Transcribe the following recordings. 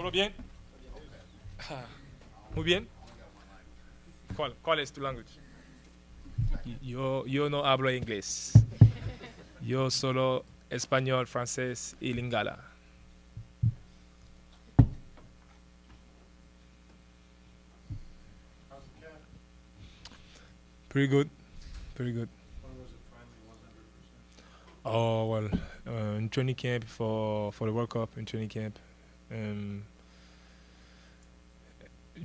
¿Todo bien? Ah, muy bien. ¿Cuál es tu language? Yo no hablo inglés. Yo solo español, francés y lingala. Pretty good. Pretty good. Oh, well, in training camp for the World Cup, in training camp, um,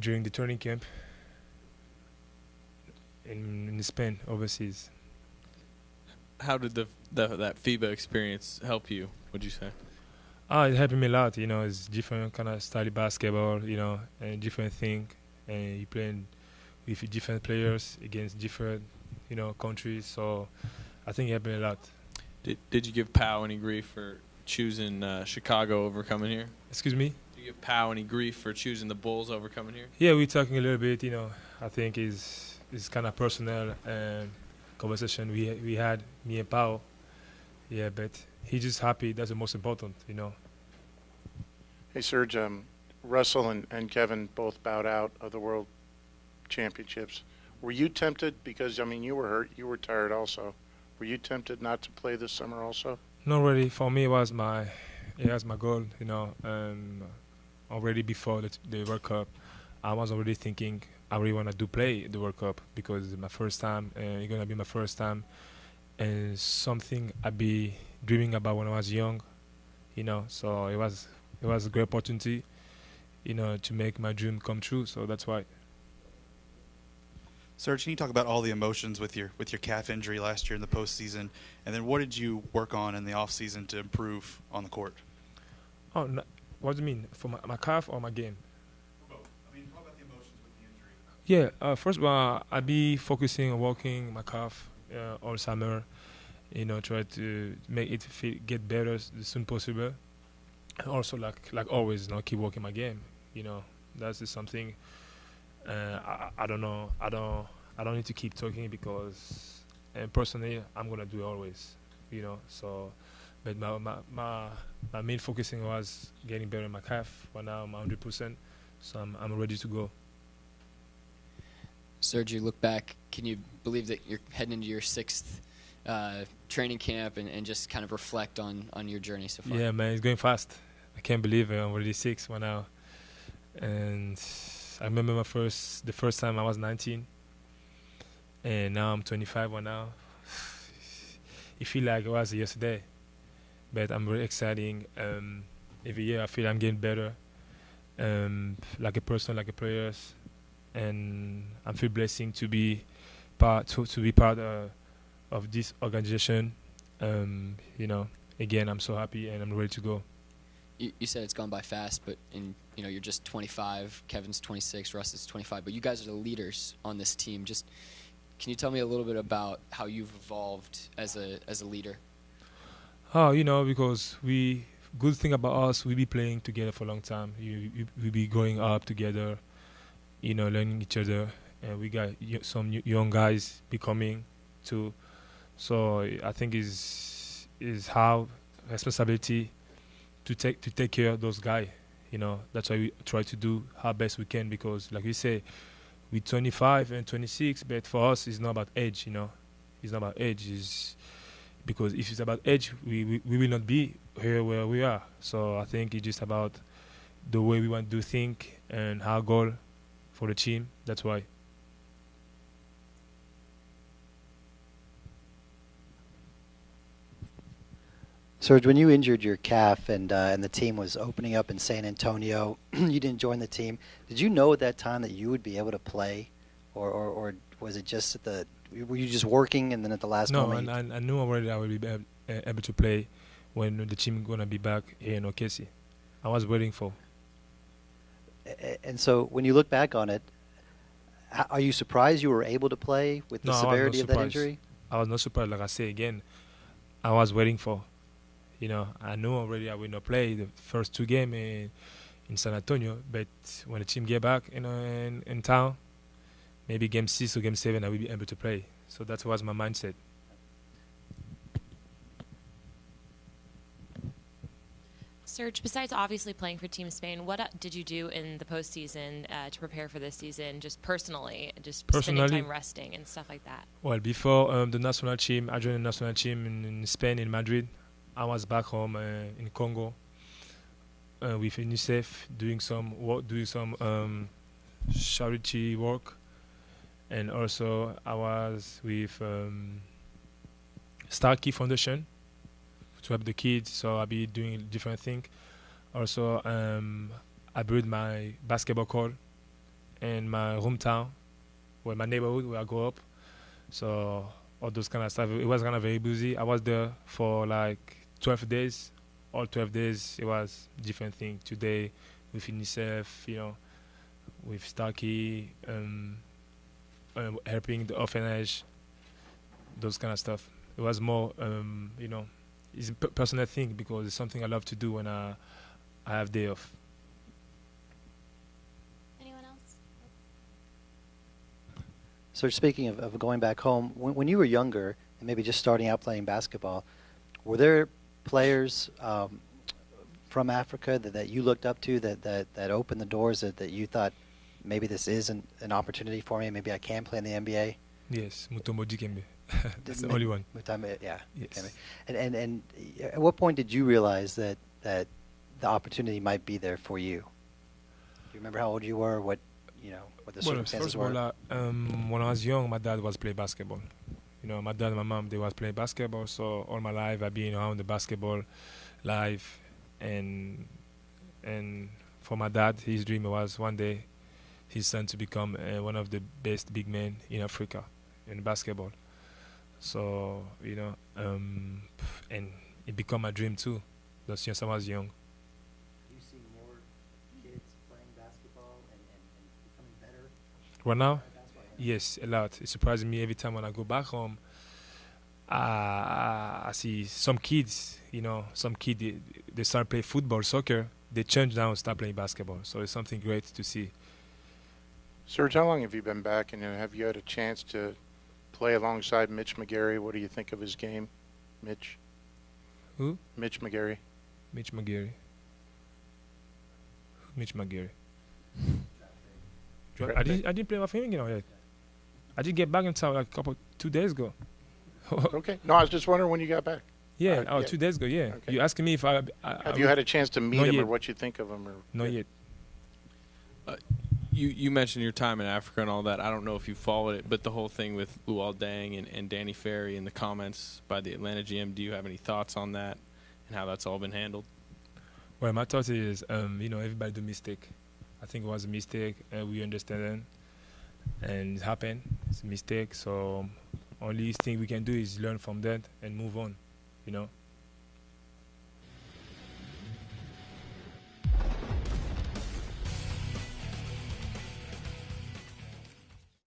during the training camp in Spain, overseas. How did that FIBA experience help you? Would you say? It helped me a lot. It's different kind of style basketball. And different thing, and you playing with different players against different, countries. So I think it helped me a lot. Did you give Powell any grief for choosing Chicago over coming here? Excuse me. Did you give Powell any grief for choosing the Bulls over coming here? Yeah, we're talking a little bit. I think it's kind of personal conversation we had, me and Pao. Yeah, but he's just happy. That's the most important. Hey, Serge, Russell and Kevin both bowed out of the World Championships. Were you tempted, because, you were hurt, you were tired also. Were you tempted not to play this summer also? Not really. For me, it was my goal. Already before the World Cup, I was already thinking I really want to play the World Cup because it's my first time. It's gonna be my first time, and something I be dreaming about when I was young. So it was a great opportunity, to make my dream come true. So that's why. Serge, can you talk about all the emotions with your calf injury last year in the postseason, and then what did you work on in the off season to improve on the court? Oh, no, what do you mean? For my calf or my game? For both. Talk about the emotions with the injury. Yeah. First of all, I be focusing on working my calf all summer. Try to make it get better as soon possible. And also, like always, keep working my game. That's just something. I don't know. I don't need to keep talking because, and personally, I'm gonna do it always. So, but my main focusing was getting better in my calf. Right now, I'm 100%, so I'm ready to go. Serge, you look back. Can you believe that you're heading into your sixth training camp and just kind of reflect on your journey so far? Yeah, man, it's going fast. I can't believe it. I'm already 6 right now, and I remember the first time I was 19, and now I'm 25 right now. It feels like it was yesterday, but I'm very exciting. Every year I feel I'm getting better, like a person, like a player, and I feel blessing to be part of this organization. Again, I'm so happy and I'm ready to go. You said it's gone by fast, but you're just 25. Kevin's 26. Russ is 25. But you guys are the leaders on this team. Just can you tell me a little bit about how you've evolved as a leader? Oh, because good thing about us, we be playing together for a long time. We be growing up together, learning each other, and we got some young guys becoming too. So I think is how responsibility to take care of those guys. That's why we try to do our best we can because, like we say, we're 25 and 26, but for us, it's not about age. It's not about age. It's because if it's about age, we will not be here where we are. So I think it's just about the way we want to do things and our goal for the team. That's why. Serge, when you injured your calf and the team was opening up in San Antonio, you didn't join the team. Did you know at that time that you would be able to play, or was it just were you just working and then at the last moment? No, I knew already I would be able to play when the team gonna be back here in OKC. I was waiting for. And so when you look back on it, are you surprised you were able to play with the severity of that injury? I was not surprised. Like I say again, I was waiting for. I knew already I would not play the first 2 games in San Antonio, but when the team get back, in town, maybe game 6 or game 7, I will be able to play. So that was my mindset. Serge, besides obviously playing for Team Spain, what did you do in the postseason to prepare for this season, just personally, just spending time resting and stuff like that? Well, before the national team, I joined the national team in Spain, in Madrid. I was back home in Congo with UNICEF, doing some work, doing some charity work, and also I was with Starkey Foundation to help the kids. So I'll be doing different things. Also, I built my basketball court in my hometown, where my neighborhood where I grew up. So all those kind of stuff. It was kind of very busy. I was there for like 12 days. All 12 days, it was different thing. Today, with UNICEF, with Starkey, helping the orphanage, those kind of stuff. It was more, it's a personal thing because it's something I love to do when I have day off. Anyone else? So speaking of going back home, when you were younger and maybe just starting out playing basketball, were there players from Africa that you looked up to that opened the doors that you thought maybe this is an opportunity for me, maybe I can play in the NBA? Yes, Mutombo Dikembe. That's the only one. Yeah. Yes. And at what point did you realize that the opportunity might be there for you? Do you remember how old you were? What the circumstances first were? of all, when I was young, my dad was playing basketball. My dad and my mom, they was playing basketball. So all my life, I've been around the basketball life. And for my dad, his dream was one day his son to become one of the best big men in Africa in basketball. So, and it became my dream too. That's since I was young. Do you see more kids playing basketball and becoming better? Right now? Yes, a lot. It surprises me every time when I go back home. I see some kids, they start playing football, soccer. They change now and start playing basketball. So it's something great to see. Serge, how long have you been back, and have you had a chance to play alongside Mitch McGary? What do you think of his game, Mitch? Who? Mitch McGary. Mitch McGary. Mitch McGary. I didn't play with him yet. I did get back in town like 2 days ago. Okay. No, I was just wondering when you got back. Yeah, yeah. 2 days ago, yeah. Okay. You asking me if I Have you had a chance to meet Not him yet. or what you think of him? Or Not yet. You mentioned your time in Africa and all that. I don't know if you followed it, but the whole thing with Luol Deng and Danny Ferry and the comments by the Atlanta GM, do you have any thoughts on that and how that's all been handled? Well, my thought is, everybody do mistake. I think it was a mistake, and we understand it, and it happened. It's a mistake, so only thing we can do is learn from that and move on,